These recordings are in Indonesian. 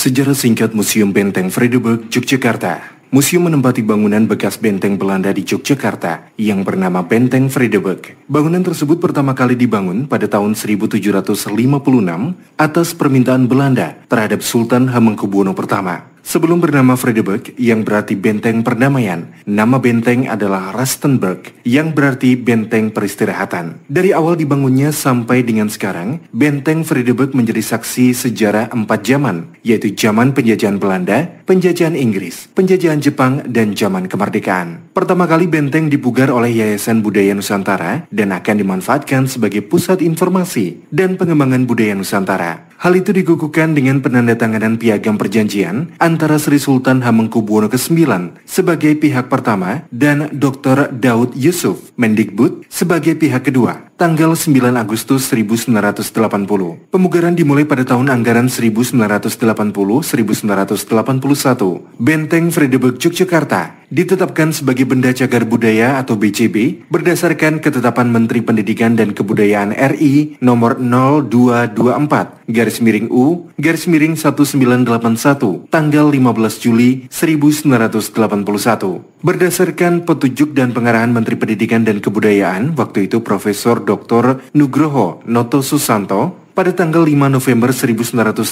Sejarah singkat Museum Benteng Vredenburg, Yogyakarta. Museum menempati bangunan bekas benteng Belanda di Yogyakarta yang bernama Benteng Vredenburg. Bangunan tersebut pertama kali dibangun pada tahun 1756 atas permintaan Belanda terhadap Sultan Hamengkubuwono I. Sebelum bernama Vredenburg yang berarti benteng perdamaian, nama benteng adalah Rustenburg yang berarti benteng peristirahatan. Dari awal dibangunnya sampai dengan sekarang, benteng Vredenburg menjadi saksi sejarah 4 zaman, yaitu zaman penjajahan Belanda, penjajahan Inggris, penjajahan Jepang, dan zaman kemerdekaan. Pertama kali benteng dipugar oleh Yayasan Budaya Nusantara dan akan dimanfaatkan sebagai pusat informasi dan pengembangan budaya Nusantara. Hal itu dikukuhkan dengan penandatanganan piagam perjanjian antara Sri Sultan Hamengkubuwono IX sebagai pihak pertama dan Dr. Daud Yusuf Mendikbud sebagai pihak kedua, tanggal 9 Agustus 1980. Pemugaran dimulai pada tahun anggaran 1980-1981. Benteng Vredenburg Yogyakarta ditetapkan sebagai Benda Cagar Budaya atau BCB berdasarkan ketetapan Menteri Pendidikan dan Kebudayaan RI nomor 0224-U-1981 tanggal 15 Juli 1981. Berdasarkan petunjuk dan pengarahan Menteri Pendidikan dan Kebudayaan waktu itu Profesor Dr. Nugroho Noto Susanto, pada tanggal 5 November 1984,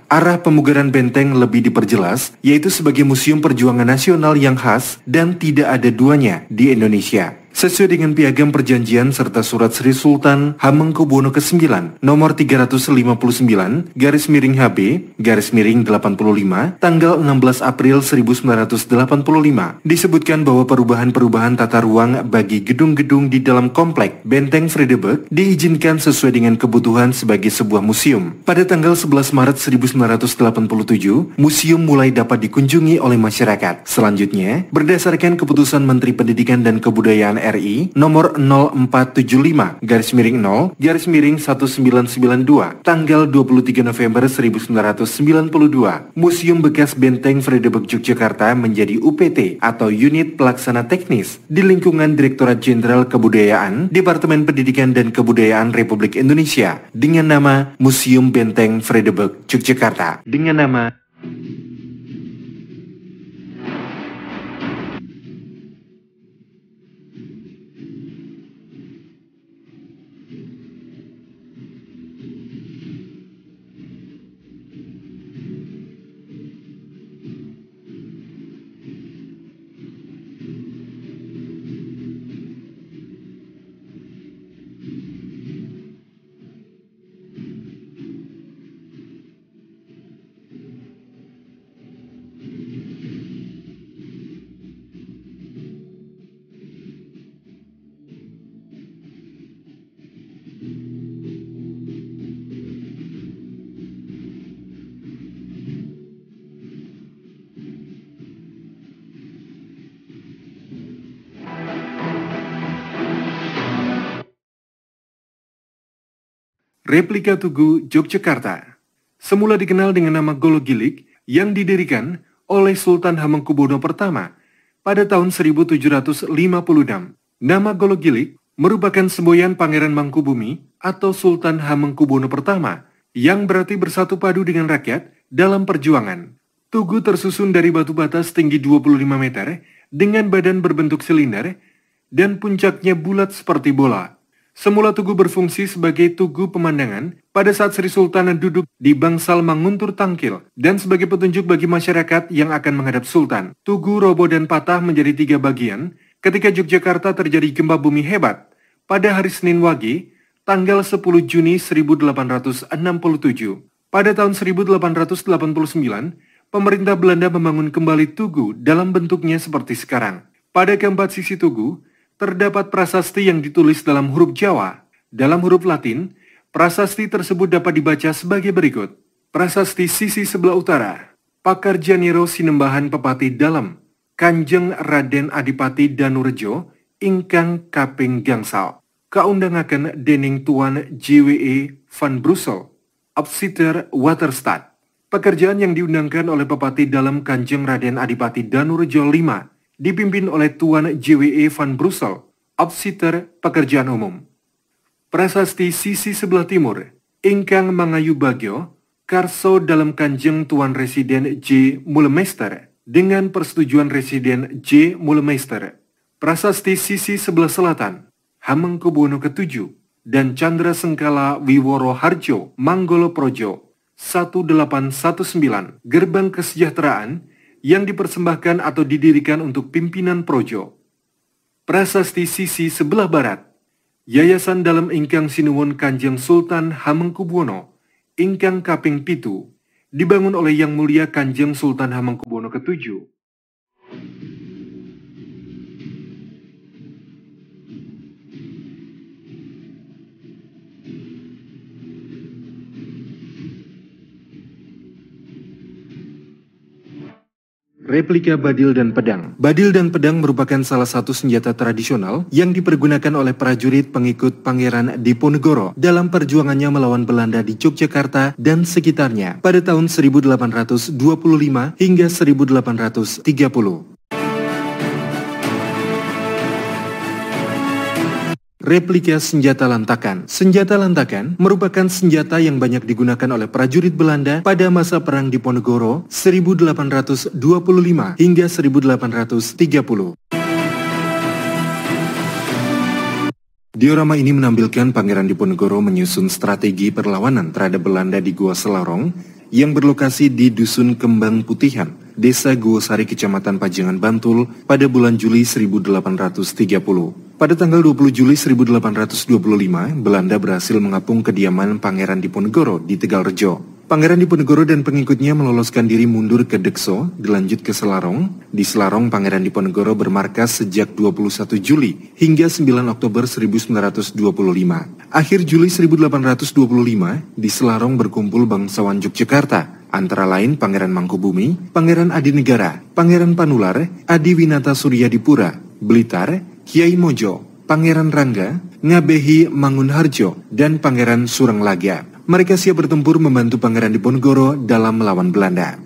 arah pemugaran benteng lebih diperjelas, yaitu sebagai museum perjuangan nasional yang khas dan tidak ada duanya di Indonesia. Sesuai dengan piagam perjanjian serta surat Sri Sultan Hamengkubuwono IX nomor 359-HB-85 tanggal 16 April 1985 disebutkan bahwa perubahan-perubahan tata ruang bagi gedung-gedung di dalam komplek Benteng Vredenburg diizinkan sesuai dengan kebutuhan sebagai sebuah museum. Pada tanggal 11 Maret 1987, museum mulai dapat dikunjungi oleh masyarakat. Selanjutnya, berdasarkan keputusan Menteri Pendidikan dan Kebudayaan RI nomor 0475-0-1992 tanggal 23 November 1992, Museum Bekas Benteng Vredenburg Yogyakarta menjadi UPT atau Unit Pelaksana Teknis di lingkungan Direktorat Jenderal Kebudayaan Departemen Pendidikan dan Kebudayaan Republik Indonesia dengan nama Museum Benteng Vredenburg Yogyakarta dengan nama Replika Tugu Yogyakarta. Semula dikenal dengan nama Golo Gilig yang didirikan oleh Sultan Hamengkubuwono I pada tahun 1756. Nama Golo Gilig merupakan semboyan Pangeran Mangkubumi atau Sultan Hamengkubuwono I yang berarti bersatu padu dengan rakyat dalam perjuangan. Tugu tersusun dari batu bata setinggi 25 meter dengan badan berbentuk silinder dan puncaknya bulat seperti bola. Semula Tugu berfungsi sebagai tugu pemandangan pada saat Sri Sultan duduk di bangsal Manguntur Tangkil dan sebagai petunjuk bagi masyarakat yang akan menghadap Sultan. Tugu roboh dan patah menjadi 3 bagian ketika Yogyakarta terjadi gempa bumi hebat pada hari Senin Wage, tanggal 10 Juni 1867. Pada tahun 1889, pemerintah Belanda membangun kembali Tugu dalam bentuknya seperti sekarang. Pada keempat sisi Tugu, terdapat prasasti yang ditulis dalam huruf Jawa. Dalam huruf Latin, prasasti tersebut dapat dibaca sebagai berikut. Prasasti sisi sebelah utara. Pakarjaniro Sinembahan Pepati Dalem, Kanjeng Raden Adipati Danurejo, ingkang kaping gangsal. Kaundangaken dening Tuan JWE van Brussel, Absiter Waterstad. Pekerjaan yang diundangkan oleh Pepati Dalem Kanjeng Raden Adipati Danurejo V dipimpin oleh Tuan JWE van Brussel, Absiter Pekerjaan Umum. Prasasti sisi sebelah timur, ingkang mangayu bagyo, Karso dalam Kanjeng Tuan Residen J. Mullemeister dengan persetujuan Residen J. Mullemeister, Prasasti Sisi Sebelah Selatan, Hamengkubuwono ke-7, dan Chandra Sengkala Wiworo Harjo Manggolo Projo 1819, gerbang kesejahteraan yang dipersembahkan atau didirikan untuk pimpinan Projo. Prasasti Sisi Sebelah Barat, Yayasan dalam ingkang sinuwun Kanjeng Sultan Hamengkubuwono ingkang kaping pitu, dibangun oleh Yang Mulia Kanjeng Sultan Hamengkubuwono ke-7. Replika badil dan pedang. Badil dan pedang merupakan salah satu senjata tradisional yang dipergunakan oleh prajurit pengikut Pangeran Diponegoro dalam perjuangannya melawan Belanda di Yogyakarta dan sekitarnya pada tahun 1825 hingga 1830. Replika senjata lantakan. Senjata lantakan merupakan senjata yang banyak digunakan oleh prajurit Belanda pada masa Perang Diponegoro 1825 hingga 1830. Diorama ini menampilkan Pangeran Diponegoro menyusun strategi perlawanan terhadap Belanda di Gua Selarong yang berlokasi di Dusun Kembang Putihan, Desa Guosari, Kecamatan Pajangan, Bantul pada bulan Juli 1830. Pada tanggal 20 Juli 1825, Belanda berhasil mengapung kediaman Pangeran Diponegoro di Tegalrejo. Pangeran Diponegoro dan pengikutnya meloloskan diri mundur ke Dekso, dilanjut ke Selarong. Di Selarong, Pangeran Diponegoro bermarkas sejak 21 Juli hingga 9 Oktober 1925. Akhir Juli 1825, di Selarong berkumpul bangsawan Yogyakarta, antara lain Pangeran Mangkubumi, Pangeran Adinegara, Pangeran Panular, Adi Winata Suryadipura, Blitar, Kiai Mojo, Pangeran Rangga, Ngabehi Mangunharjo, dan Pangeran Surenglaga. Mereka siap bertempur membantu Pangeran Diponegoro dalam melawan Belanda.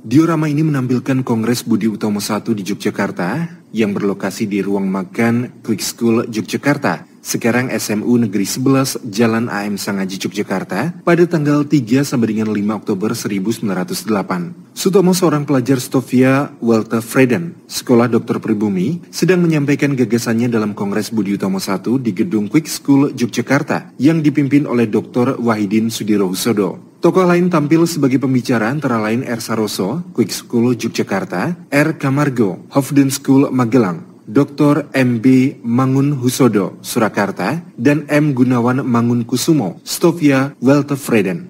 Diorama ini menampilkan Kongres Budi Utomo I di Yogyakarta yang berlokasi di ruang makan Quick School Yogyakarta, sekarang SMU Negeri 11 Jalan AM Sangaji Yogyakarta pada tanggal 3 sampai dengan 5 Oktober 1908. Sutomo, seorang pelajar Stovia Walter Freden, Sekolah Dokter Pribumi, sedang menyampaikan gagasannya dalam Kongres Budi Utomo I di gedung Quick School Yogyakarta yang dipimpin oleh Dr. Wahidin Sudirohusodo. Tokoh lain tampil sebagai pembicara antara lain R. Saroso, Quick School Yogyakarta, R. Kamargo, Hofden School Magelang, Dr. M.B. Mangunhusodo, Surakarta, dan M. Gunawan Mangunkusumo, Stovia Walter Freden.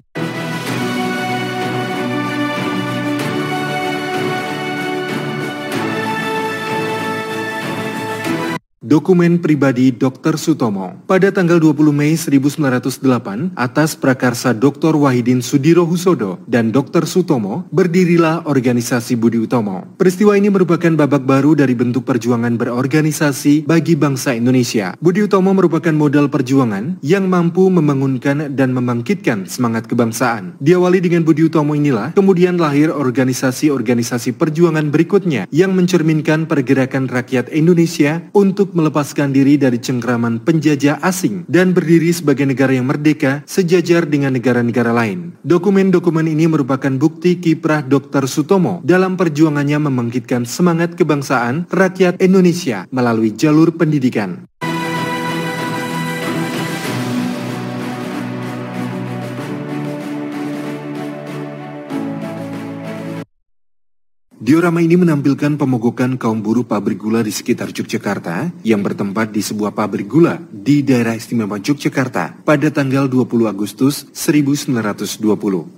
Dokumen pribadi Dr. Sutomo. Pada tanggal 20 Mei 1908, atas prakarsa Dr. Wahidin Sudirohusodo dan Dr. Sutomo, berdirilah organisasi Budi Utomo. Peristiwa ini merupakan babak baru dari bentuk perjuangan berorganisasi bagi bangsa Indonesia. Budi Utomo merupakan modal perjuangan yang mampu membangunkan dan membangkitkan semangat kebangsaan. Diawali dengan Budi Utomo inilah, kemudian lahir organisasi-organisasi perjuangan berikutnya yang mencerminkan pergerakan rakyat Indonesia untuk melepaskan diri dari cengkraman penjajah asing dan berdiri sebagai negara yang merdeka sejajar dengan negara-negara lain. Dokumen-dokumen ini merupakan bukti kiprah Dr. Sutomo dalam perjuangannya membangkitkan semangat kebangsaan rakyat Indonesia melalui jalur pendidikan. Diorama ini menampilkan pemogokan kaum buruh pabrik gula di sekitar Yogyakarta yang bertempat di sebuah pabrik gula di daerah istimewa Yogyakarta pada tanggal 20 Agustus 1920.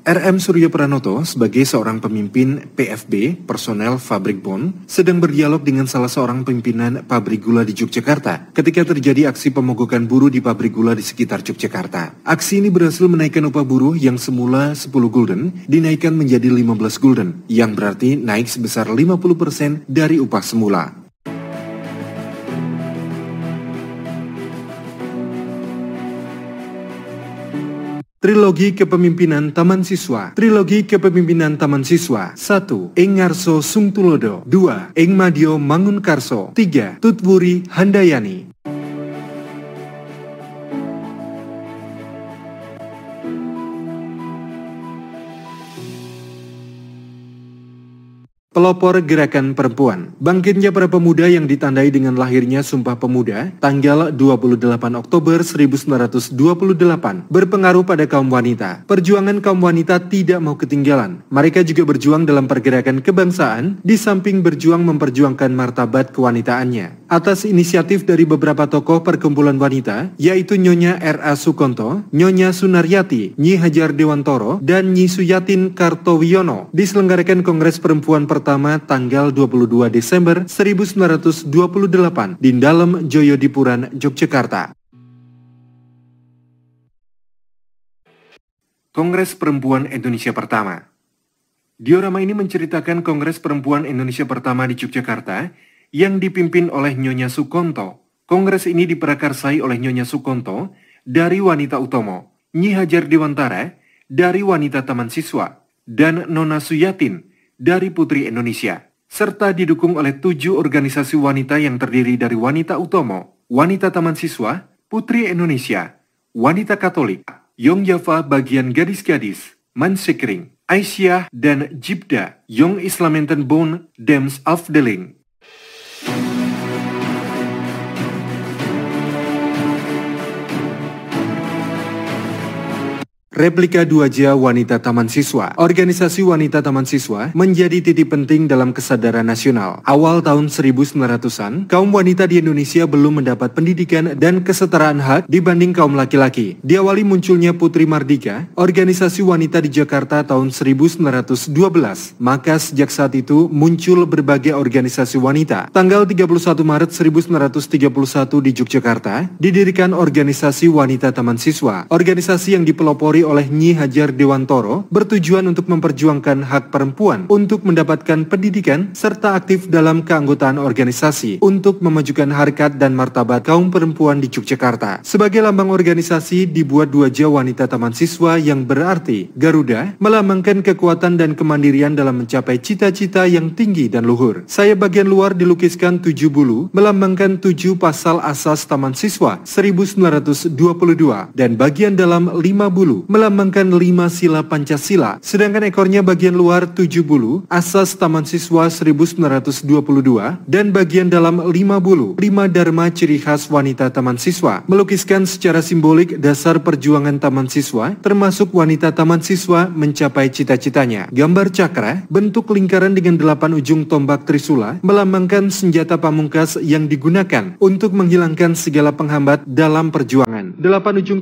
R.M. Suryo Pranoto sebagai seorang pemimpin PFB, personel Fabrik Bon, sedang berdialog dengan salah seorang pimpinan pabrik gula di Yogyakarta ketika terjadi aksi pemogokan buruh di pabrik gula di sekitar Yogyakarta. Aksi ini berhasil menaikkan upah buruh yang semula 10 gulden dinaikkan menjadi 15 gulden, yang berarti naik sebesar 50% dari upah semula. Trilogi Kepemimpinan Taman Siswa. Trilogi Kepemimpinan Taman Siswa. 1. Ing Ngarso Sungtulodo. 2. Ing Madyo Mangunkarso. 3. Tutwuri Handayani. Pelopor Gerakan Perempuan. Bangkitnya para pemuda yang ditandai dengan lahirnya Sumpah Pemuda tanggal 28 Oktober 1928 berpengaruh pada kaum wanita. Perjuangan kaum wanita tidak mau ketinggalan. Mereka juga berjuang dalam pergerakan kebangsaan di samping berjuang memperjuangkan martabat kewanitaannya. Atas inisiatif dari beberapa tokoh perkumpulan wanita, yaitu Nyonya R.A. Sukonto, Nyonya Sunaryati, Nyi Hajar Dewantoro, dan Nyi Suyatin Kartowiono, diselenggarakan Kongres Perempuan pertama tanggal 22 Desember 1928 di Dalem Joyodipuran, Yogyakarta. Kongres Perempuan Indonesia Pertama. Diorama ini menceritakan Kongres Perempuan Indonesia Pertama di Yogyakarta yang dipimpin oleh Nyonya Sukonto. Kongres ini diprakarsai oleh Nyonya Sukonto dari Wanita Utomo, Nyi Hajar Dewantara dari Wanita Taman Siswa, dan Nona Suyatin dari Putri Indonesia, serta didukung oleh 7 organisasi wanita yang terdiri dari Wanita Utomo, Wanita Taman Siswa, Putri Indonesia, Wanita Katolik, Yong Java Bagian Gadis-Gadis, Mansekring, Aisyah, dan Jibda, Yong Islamenten Bon, Dems Afdeling. Replika 2J Wanita Taman Siswa. Organisasi Wanita Taman Siswa menjadi titik penting dalam kesadaran nasional. Awal tahun 1900-an, kaum wanita di Indonesia belum mendapat pendidikan dan kesetaraan hak dibanding kaum laki-laki. Diawali munculnya Putri Mardika, organisasi wanita di Jakarta tahun 1912. Maka sejak saat itu muncul berbagai organisasi wanita. Tanggal 31 Maret 1931 di Yogyakarta, didirikan organisasi Wanita Taman Siswa. Organisasi yang dipelopori oleh Nyi Hajar Dewantoro bertujuan untuk memperjuangkan hak perempuan untuk mendapatkan pendidikan serta aktif dalam keanggotaan organisasi untuk memajukan harkat dan martabat kaum perempuan di Yogyakarta. Sebagai lambang organisasi dibuat 2J Wanita Taman Siswa yang berarti Garuda, melambangkan kekuatan dan kemandirian dalam mencapai cita-cita yang tinggi dan luhur. Sayap bagian luar dilukiskan 7 bulu melambangkan 7 pasal asas Taman Siswa 1922 dan bagian dalam 5 bulu melambangkan 5 sila Pancasila, sedangkan ekornya bagian luar 7 bulu, asas Taman Siswa 1922, dan bagian dalam 5 bulu, 5 dharma ciri khas wanita Taman Siswa, melukiskan secara simbolik dasar perjuangan Taman Siswa, termasuk wanita Taman Siswa mencapai cita-citanya. Gambar cakra, bentuk lingkaran dengan 8 ujung tombak trisula, melambangkan senjata pamungkas yang digunakan untuk menghilangkan segala penghambat dalam perjuangan. 8 ujung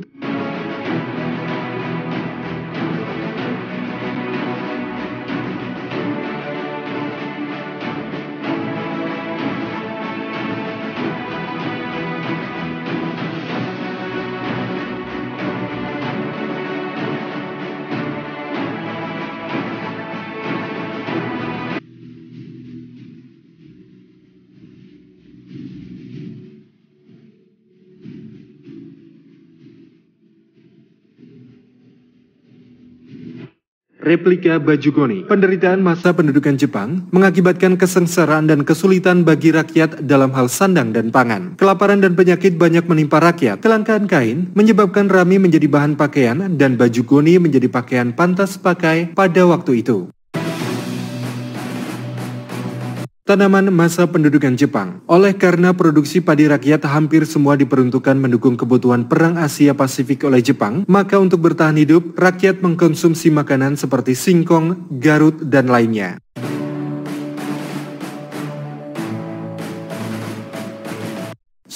replika baju goni. Penderitaan masa pendudukan Jepang mengakibatkan kesengsaraan dan kesulitan bagi rakyat dalam hal sandang dan pangan. Kelaparan dan penyakit banyak menimpa rakyat. Kelangkaan kain menyebabkan rami menjadi bahan pakaian dan baju goni menjadi pakaian pantas pakai pada waktu itu. Tanaman masa pendudukan Jepang. Oleh karena produksi padi rakyat hampir semua diperuntukkan mendukung kebutuhan perang Asia Pasifik oleh Jepang, maka untuk bertahan hidup, rakyat mengkonsumsi makanan seperti singkong, garut, dan lainnya.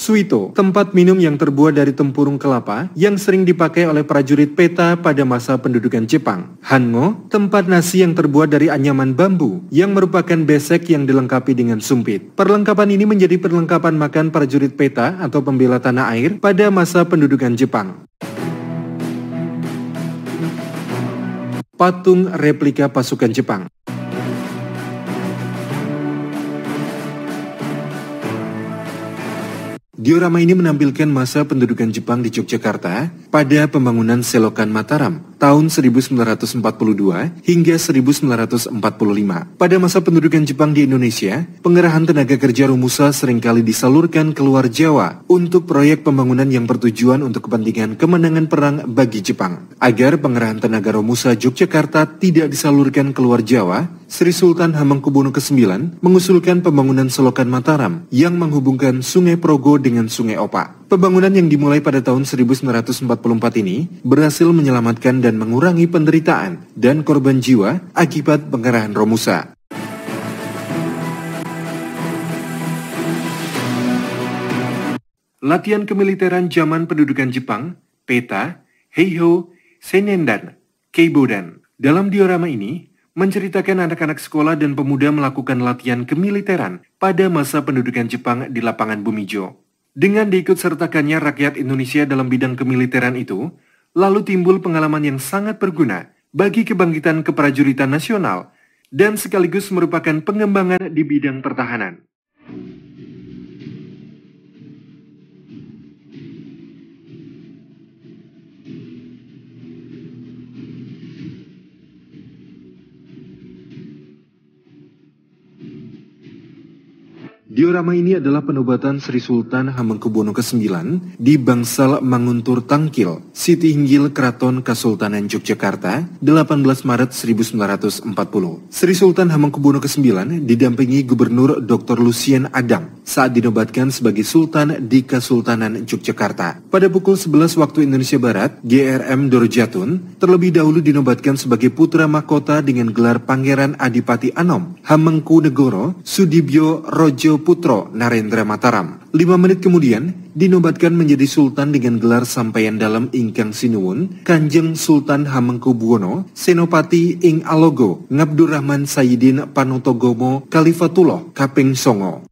Suito, tempat minum yang terbuat dari tempurung kelapa yang sering dipakai oleh prajurit peta pada masa pendudukan Jepang. Hango, tempat nasi yang terbuat dari anyaman bambu yang merupakan besek yang dilengkapi dengan sumpit. Perlengkapan ini menjadi perlengkapan makan prajurit peta atau pembela tanah air pada masa pendudukan Jepang. Patung replika pasukan Jepang. Diorama ini menampilkan masa pendudukan Jepang di Yogyakarta pada pembangunan Selokan Mataram tahun 1942 hingga 1945. Pada masa pendudukan Jepang di Indonesia, pengerahan tenaga kerja Romusa seringkali disalurkan keluar Jawa untuk proyek pembangunan yang bertujuan untuk kepentingan kemenangan perang bagi Jepang. Agar pengerahan tenaga Romusa Yogyakarta tidak disalurkan keluar Jawa, Sri Sultan Hamengkubuwono ke-9 mengusulkan pembangunan Selokan Mataram yang menghubungkan Sungai Progo dengan Sungai Opa. Pembangunan yang dimulai pada tahun 1944 ini berhasil menyelamatkan dan mengurangi penderitaan dan korban jiwa akibat pengerahan Romusa. Latihan kemiliteran zaman pendudukan Jepang, Peta, Heiho, Senendan, Keibodan. Dalam diorama ini, menceritakan anak-anak sekolah dan pemuda melakukan latihan kemiliteran pada masa pendudukan Jepang di lapangan Bumijo. Dengan diikutsertakannya rakyat Indonesia dalam bidang kemiliteran itu, lalu timbul pengalaman yang sangat berguna bagi kebangkitan keprajuritan nasional dan sekaligus merupakan pengembangan di bidang pertahanan. Diorama ini adalah penobatan Sri Sultan Hamengkubuwono ke-9 di Bangsal Manguntur Tangkil, Siti Hinggil Keraton Kasultanan Yogyakarta, 18 Maret 1940. Sri Sultan Hamengkubuwono ke-9 didampingi Gubernur Dr. Lucien Adang saat dinobatkan sebagai Sultan di Kasultanan Yogyakarta. Pada pukul 11 waktu Indonesia Barat, GRM Dorojatun terlebih dahulu dinobatkan sebagai putra mahkota dengan gelar Pangeran Adipati Anom Hamengkunegoro Sudibyo Rojo Putro Narendra Mataram. 5 menit kemudian, dinobatkan menjadi Sultan dengan gelar Sampaian Dalam Ingkang Sinuwun, Kanjeng Sultan Hamengkubuwono, Senopati Ing Alogo, Ngabdurrahman Sayyidin Panotogomo Kalifatullah Kaping Songo.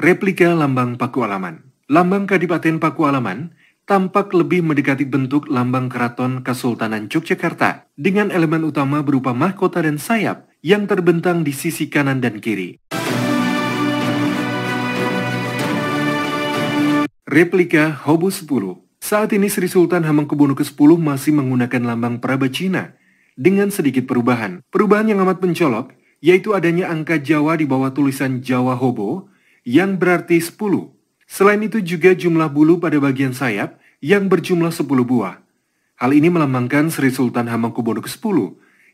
Replika Lambang Pakualaman. Lambang Kadipaten Pakualaman tampak lebih mendekati bentuk lambang Keraton Kasultanan Yogyakarta dengan elemen utama berupa mahkota dan sayap yang terbentang di sisi kanan dan kiri. Replika Hobo 10. Saat ini Sri Sultan Hamengkubuwono ke-10 masih menggunakan lambang Prabacina dengan sedikit perubahan. Perubahan yang amat mencolok yaitu adanya angka Jawa di bawah tulisan Jawa Hobo yang berarti 10. Selain itu juga jumlah bulu pada bagian sayap yang berjumlah 10 buah. Hal ini melambangkan Sri Sultan Hamengkubuwono ke-10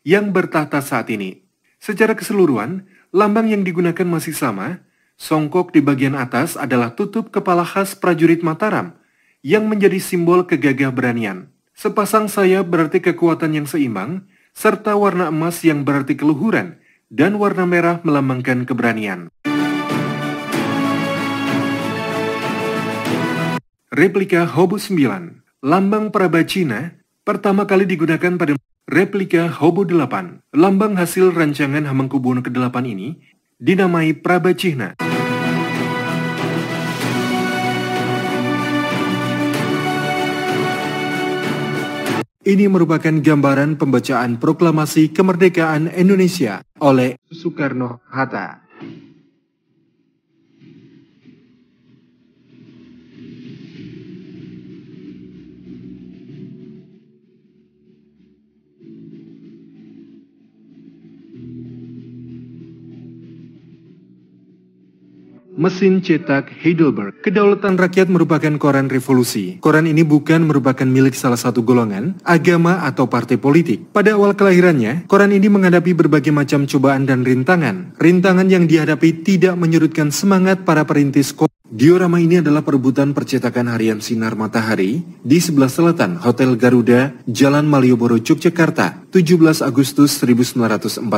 yang bertahta saat ini. Secara keseluruhan, lambang yang digunakan masih sama. Songkok di bagian atas adalah tutup kepala khas prajurit Mataram yang menjadi simbol kegagah beranian. Sepasang sayap berarti kekuatan yang seimbang, serta warna emas yang berarti keluhuran, dan warna merah melambangkan keberanian. Replika Hobo 9. Lambang Prabacina pertama kali digunakan pada replika Hobo 8. Lambang hasil rancangan Hamengkubuwono ke-8 ini dinamai Prabacina. Ini merupakan gambaran pembacaan proklamasi kemerdekaan Indonesia oleh Soekarno-Hatta. Mesin cetak Heidelberg. Kedaulatan Rakyat merupakan koran revolusi. Koran ini bukan merupakan milik salah satu golongan, agama, atau partai politik. Pada awal kelahirannya, koran ini menghadapi berbagai macam cobaan dan rintangan. Rintangan yang dihadapi tidak menyurutkan semangat para perintis koran. Diorama ini adalah perebutan percetakan harian Sinar Matahari di sebelah selatan Hotel Garuda, Jalan Malioboro, Yogyakarta, 17 Agustus 1945.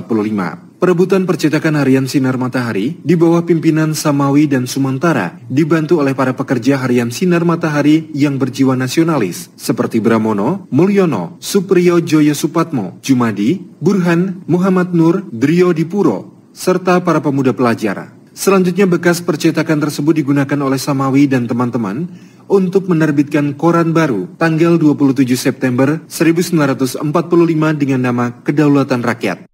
Perebutan percetakan harian Sinar Matahari di bawah pimpinan Samawi dan Sumantara dibantu oleh para pekerja harian Sinar Matahari yang berjiwa nasionalis seperti Bramono, Mulyono, Supriyo Joyo Supatmo, Jumadi, Burhan, Muhammad Nur, Drio Dipuro, serta para pemuda pelajar. Selanjutnya bekas percetakan tersebut digunakan oleh Samawi dan teman-teman untuk menerbitkan koran baru tanggal 27 September 1945 dengan nama Kedaulatan Rakyat.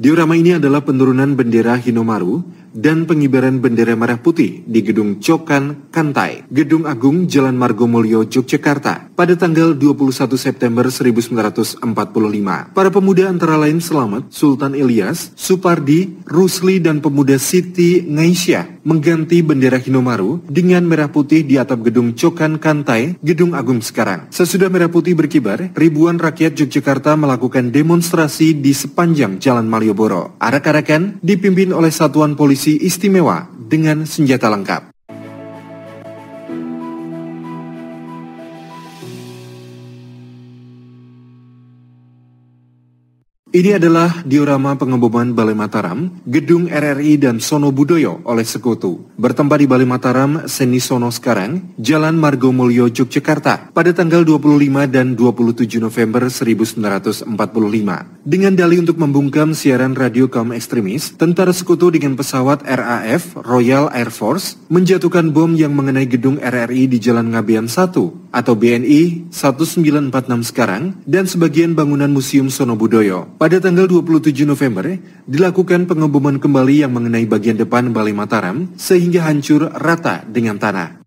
Diorama ini adalah penurunan bendera Hinomaru dan pengibaran bendera merah putih di Gedung Cokan Kantai, Gedung Agung Jalan Margomulyo, Yogyakarta pada tanggal 21 September 1945. Para pemuda antara lain Slamet, Sultan Ilyas, Supardi, Rusli, dan pemuda Siti Ngaisyah mengganti bendera Hinomaru dengan merah putih di atap Gedung Cokan Kantai, Gedung Agung sekarang. Sesudah merah putih berkibar, ribuan rakyat Yogyakarta melakukan demonstrasi di sepanjang Jalan Malioboro. Arak-arakan dipimpin oleh Satuan Polisi Istimewa dengan senjata lengkap. Ini adalah diorama pengeboman Balai Mataram, Gedung RRI dan Sono Budoyo oleh Sekutu. Bertempat di Balai Mataram, Seni Sono sekarang, Jalan Margomulyo, Yogyakarta pada tanggal 25 dan 27 November 1945. Dengan dalih untuk membungkam siaran radio kaum ekstremis, tentara Sekutu dengan pesawat RAF, Royal Air Force, menjatuhkan bom yang mengenai gedung RRI di Jalan Ngabean 1 atau BNI 1946 sekarang dan sebagian bangunan Museum Sono Budoyo. Pada tanggal 27 November, dilakukan pengeboman kembali yang mengenai bagian depan Balai Mataram sehingga hancur rata dengan tanah.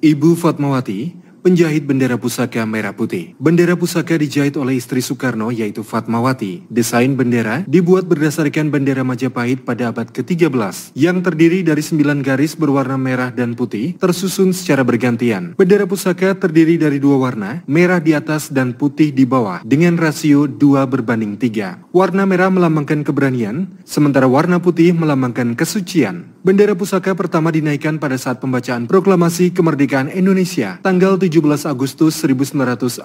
Ibu Fatmawati, penjahit bendera pusaka merah putih. Bendera pusaka dijahit oleh istri Soekarno yaitu Fatmawati. Desain bendera dibuat berdasarkan bendera Majapahit pada abad ke-13 yang terdiri dari 9 garis berwarna merah dan putih tersusun secara bergantian. Bendera pusaka terdiri dari 2 warna, merah di atas dan putih di bawah dengan rasio 2:3. Warna merah melambangkan keberanian, sementara warna putih melambangkan kesucian. Bendera pusaka pertama dinaikkan pada saat pembacaan Proklamasi Kemerdekaan Indonesia tanggal 17 Agustus 1945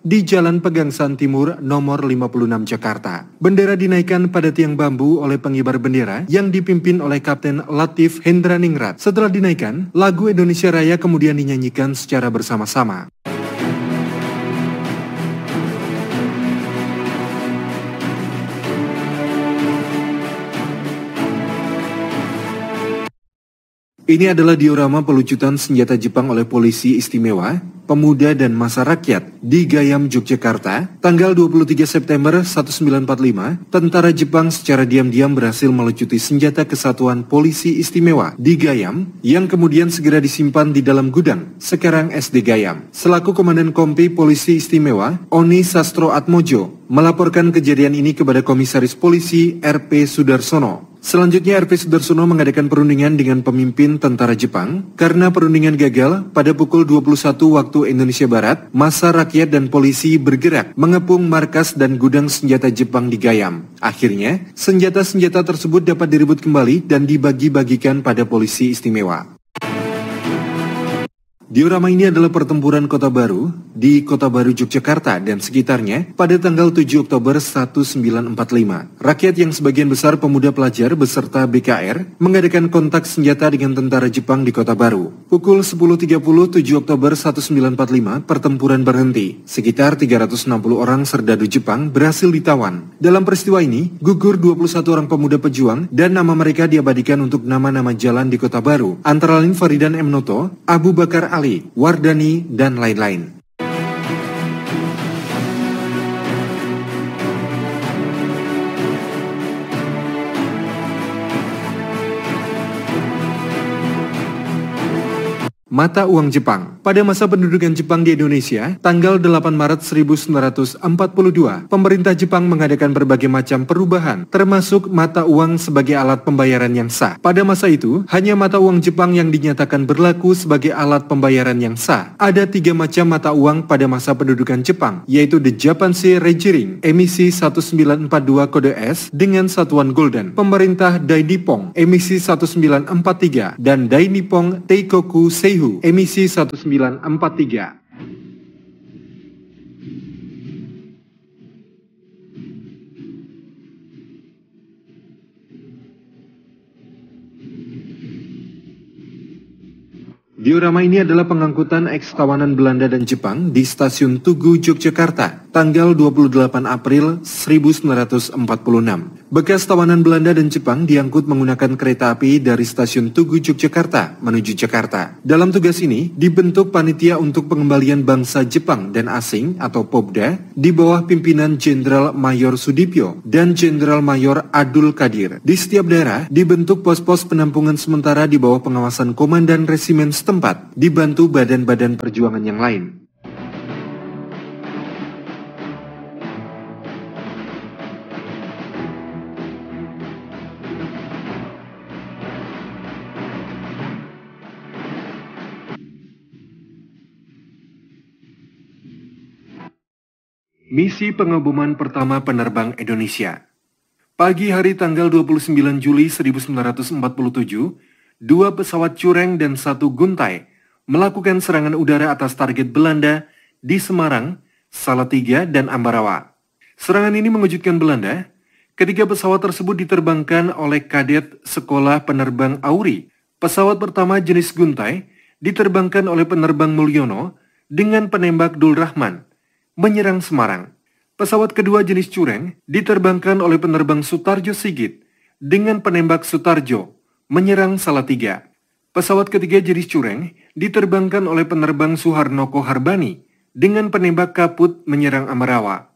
di Jalan Pegangsaan Timur nomor 56 Jakarta. Bendera dinaikkan pada tiang bambu oleh pengibar bendera yang dipimpin oleh Kapten Latif Hendraningrat. Setelah dinaikkan, lagu Indonesia Raya kemudian dinyanyikan secara bersama-sama. Ini adalah diorama pelucutan senjata Jepang oleh polisi istimewa, pemuda dan massa rakyat di Gayam, Yogyakarta, tanggal 23 September 1945, tentara Jepang secara diam-diam berhasil melucuti senjata kesatuan polisi istimewa di Gayam yang kemudian segera disimpan di dalam gudang, sekarang SD Gayam. Selaku Komandan Kompi Polisi Istimewa, Oni Sastro Atmojo, melaporkan kejadian ini kepada Komisaris Polisi RP Sudarsono. Selanjutnya RP Sudarsono mengadakan perundingan dengan pemimpin tentara Jepang. Karena perundingan gagal, pada pukul 21 waktu Indonesia Barat, massa rakyat dan polisi bergerak mengepung markas dan gudang senjata Jepang di Gayam. Akhirnya, senjata-senjata tersebut dapat direbut kembali dan dibagi-bagikan pada polisi istimewa. Diorama ini adalah pertempuran Kota Baru di Kota Baru, Yogyakarta dan sekitarnya pada tanggal 7 Oktober 1945. Rakyat yang sebagian besar pemuda pelajar beserta BKR mengadakan kontak senjata dengan tentara Jepang di Kota Baru. Pukul 10.30 7 Oktober 1945 pertempuran berhenti. Sekitar 360 orang serdadu Jepang berhasil ditawan. Dalam peristiwa ini gugur 21 orang pemuda pejuang dan nama mereka diabadikan untuk nama-nama jalan di Kota Baru, antara lain Faridan M. Noto, Abu Bakar Ali, Wardani, dan lain-lain. Mata uang Jepang. Pada masa pendudukan Jepang di Indonesia, tanggal 8 Maret 1942, pemerintah Jepang mengadakan berbagai macam perubahan, termasuk mata uang sebagai alat pembayaran yang sah. Pada masa itu, hanya mata uang Jepang yang dinyatakan berlaku sebagai alat pembayaran yang sah. Ada 3 macam mata uang pada masa pendudukan Jepang, yaitu The Japansei Reijirin, emisi 1942 kode S dengan satuan golden, pemerintah Dai Nippon, emisi 1943, dan Dai Nippon Teikoku Seihu, emisi 1943. Diorama ini adalah pengangkutan eks kawanan Belanda dan Jepang di Stasiun Tugu, Yogyakarta, tanggal 28 April 1946. Bekas tawanan Belanda dan Jepang diangkut menggunakan kereta api dari stasiun Tugu Yogyakarta menuju Jakarta. Dalam tugas ini, dibentuk panitia untuk pengembalian bangsa Jepang dan asing atau POBDA di bawah pimpinan Jenderal Mayor Sudipyo dan Jenderal Mayor Adul Kadir. Di setiap daerah, dibentuk pos-pos penampungan sementara di bawah pengawasan komandan resimen setempat, dibantu badan-badan perjuangan yang lain. Misi pengeboman pertama penerbang Indonesia. Pagi hari tanggal 29 Juli 1947, dua pesawat Cureng dan satu Guntai melakukan serangan udara atas target Belanda di Semarang, Salatiga, dan Ambarawa. Serangan ini mengejutkan Belanda. Ketiga pesawat tersebut diterbangkan oleh kadet Sekolah Penerbang Auri. Pesawat pertama jenis Guntai diterbangkan oleh penerbang Mulyono dengan penembak Dul Rahman menyerang Semarang. Pesawat kedua jenis Cureng diterbangkan oleh penerbang Sutarjo Sigit dengan penembak Sutarjo menyerang Salatiga. Pesawat ketiga jenis Cureng diterbangkan oleh penerbang Suharnoko Harbani dengan penembak Kaput menyerang Ambarawa.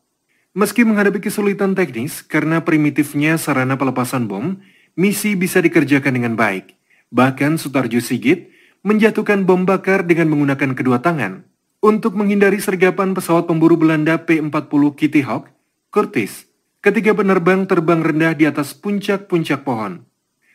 Meski menghadapi kesulitan teknis karena primitifnya sarana pelepasan bom, misi bisa dikerjakan dengan baik. Bahkan Sutarjo Sigit menjatuhkan bom bakar dengan menggunakan kedua tangan. Untuk menghindari sergapan pesawat pemburu Belanda P-40 Kitty Hawk, Curtis, ketiga penerbang terbang rendah di atas puncak-puncak pohon.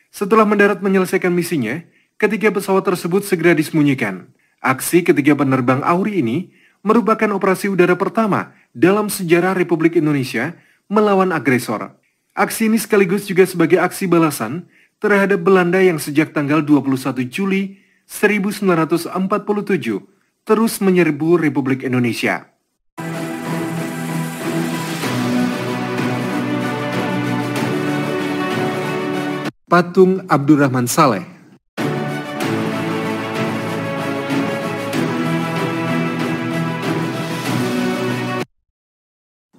Setelah mendarat menyelesaikan misinya, ketiga pesawat tersebut segera disembunyikan. Aksi ketiga penerbang Auri ini merupakan operasi udara pertama dalam sejarah Republik Indonesia melawan agresor. Aksi ini sekaligus juga sebagai aksi balasan terhadap Belanda yang sejak tanggal 21 Juli 1947 terus menyerbu Republik Indonesia. Patung Abdurrahman Saleh.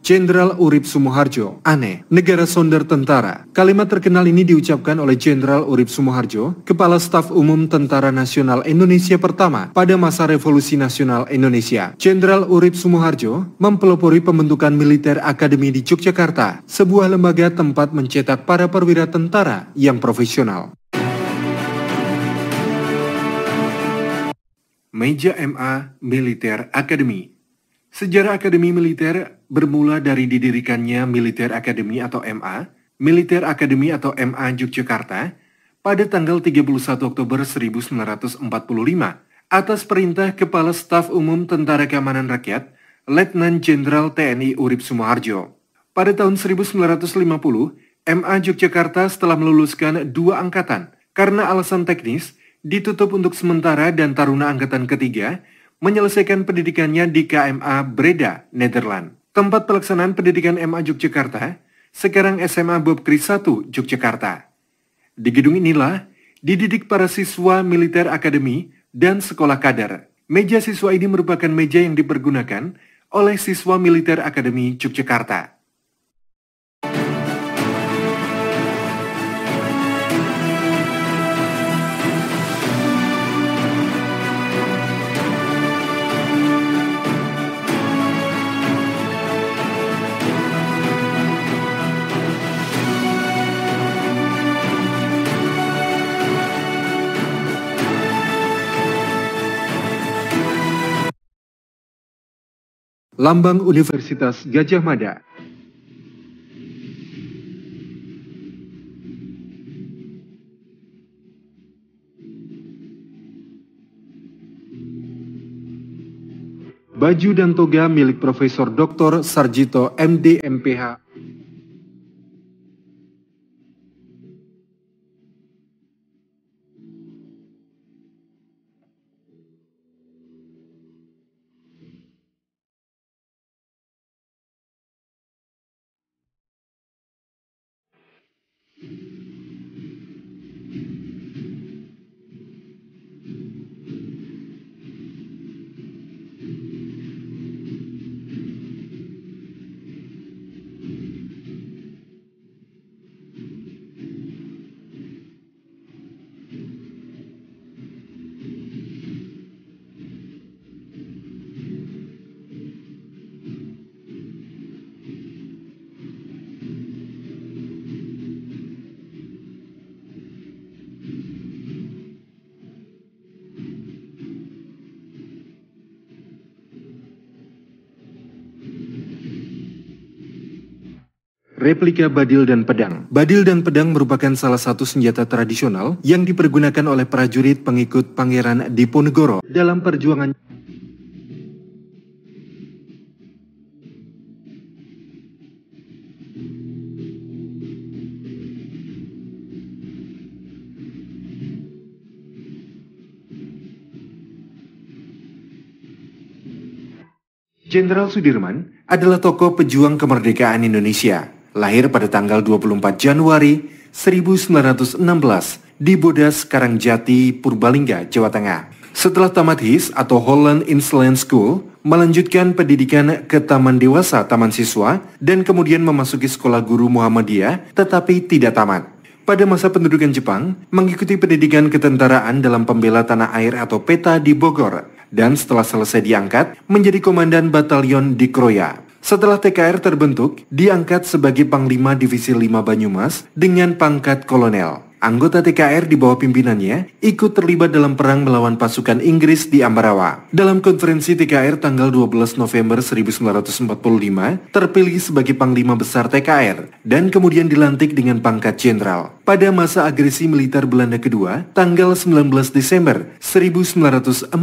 Jenderal Urip Sumoharjo, aneh, negara sonder tentara. Kalimat terkenal ini diucapkan oleh Jenderal Urip Sumoharjo, Kepala Staf Umum Tentara Nasional Indonesia pertama pada masa Revolusi Nasional Indonesia. Jenderal Urip Sumoharjo mempelopori pembentukan Militer Akademi di Yogyakarta, sebuah lembaga tempat mencetak para perwira tentara yang profesional. Meja MA Militer Akademi. Sejarah Akademi Militer bermula dari didirikannya Militer Akademi atau MA, Militer Akademi atau MA Yogyakarta pada tanggal 31 Oktober 1945 atas perintah Kepala Staf Umum Tentara Keamanan Rakyat, Letnan Jenderal TNI Urip Sumoharjo. Pada tahun 1950, MA Yogyakarta setelah meluluskan 2 angkatan karena alasan teknis ditutup untuk sementara dan Taruna Angkatan Ketiga menyelesaikan pendidikannya di KMA Breda, Nederland. Tempat pelaksanaan pendidikan MA Yogyakarta, sekarang SMA Bob Kris 1, Yogyakarta. Di gedung inilah dididik para siswa Militer Akademi dan sekolah kader. Meja siswa ini merupakan meja yang dipergunakan oleh siswa Militer Akademi Yogyakarta. Lambang Universitas Gadjah Mada. Baju dan toga milik Profesor Dr. Sarjito MD MPH. Replika badil dan pedang. Badil dan pedang merupakan salah satu senjata tradisional yang dipergunakan oleh prajurit pengikut Pangeran Diponegoro dalam perjuangan. Jenderal Sudirman adalah tokoh pejuang kemerdekaan Indonesia. Lahir pada tanggal 24 Januari 1916 di Bodas, Karangjati, Purbalingga, Jawa Tengah. Setelah tamat HIS atau Holland Insolent School, melanjutkan pendidikan ke Taman Dewasa, Taman Siswa, dan kemudian memasuki Sekolah Guru Muhammadiyah, tetapi tidak tamat. Pada masa pendudukan Jepang, mengikuti pendidikan ketentaraan dalam pembela tanah air atau PETA di Bogor, dan setelah selesai diangkat menjadi komandan batalion di Kroya. Setelah TKR terbentuk, diangkat sebagai Panglima Divisi 5 Banyumas dengan pangkat kolonel. Anggota TKR di bawah pimpinannya ikut terlibat dalam perang melawan pasukan Inggris di Ambarawa. Dalam konferensi TKR tanggal 12 November 1945, terpilih sebagai Panglima Besar TKR dan kemudian dilantik dengan pangkat jenderal. Pada masa agresi militer Belanda kedua, tanggal 19 Desember 1948,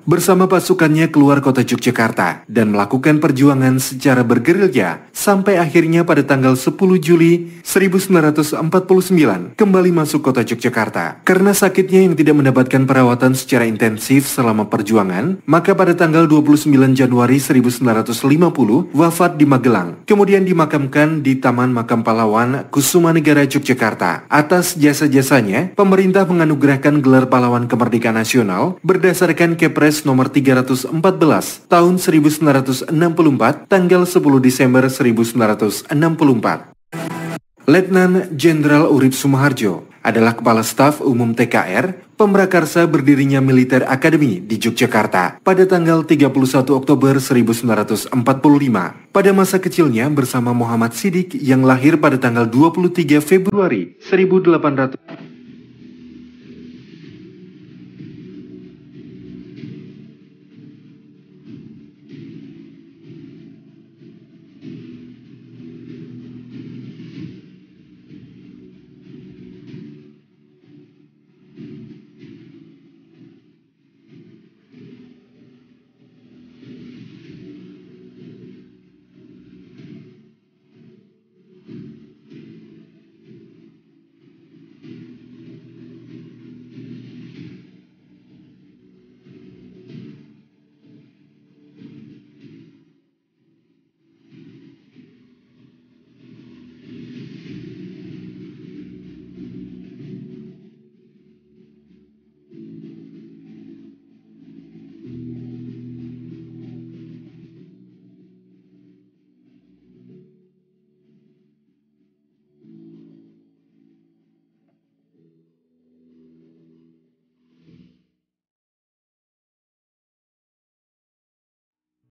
bersama pasukannya keluar kota Yogyakarta dan melakukan perjuangan secara bergerilya sampai akhirnya pada tanggal 10 Juli 1949 kembali masuk kota Yogyakarta. Karena sakitnya yang tidak mendapatkan perawatan secara intensif selama perjuangan, maka pada tanggal 29 Januari 1950 wafat di Magelang. Kemudian dimakamkan di Taman Makam Pahlawan Kusumanegara Yogyakarta. Atas jasa-jasanya, pemerintah menganugerahkan gelar Pahlawan Kemerdekaan Nasional berdasarkan Kepres nomor 314 tahun 1964 tanggal 10 Desember 1964. Letnan Jenderal Urip Sumoharjo adalah Kepala Staf Umum TKR, pemrakarsa berdirinya Militer Academy di Yogyakarta pada tanggal 31 Oktober 1945. Pada masa kecilnya bersama Muhammad Siddiq yang lahir pada tanggal 23 Februari 1800.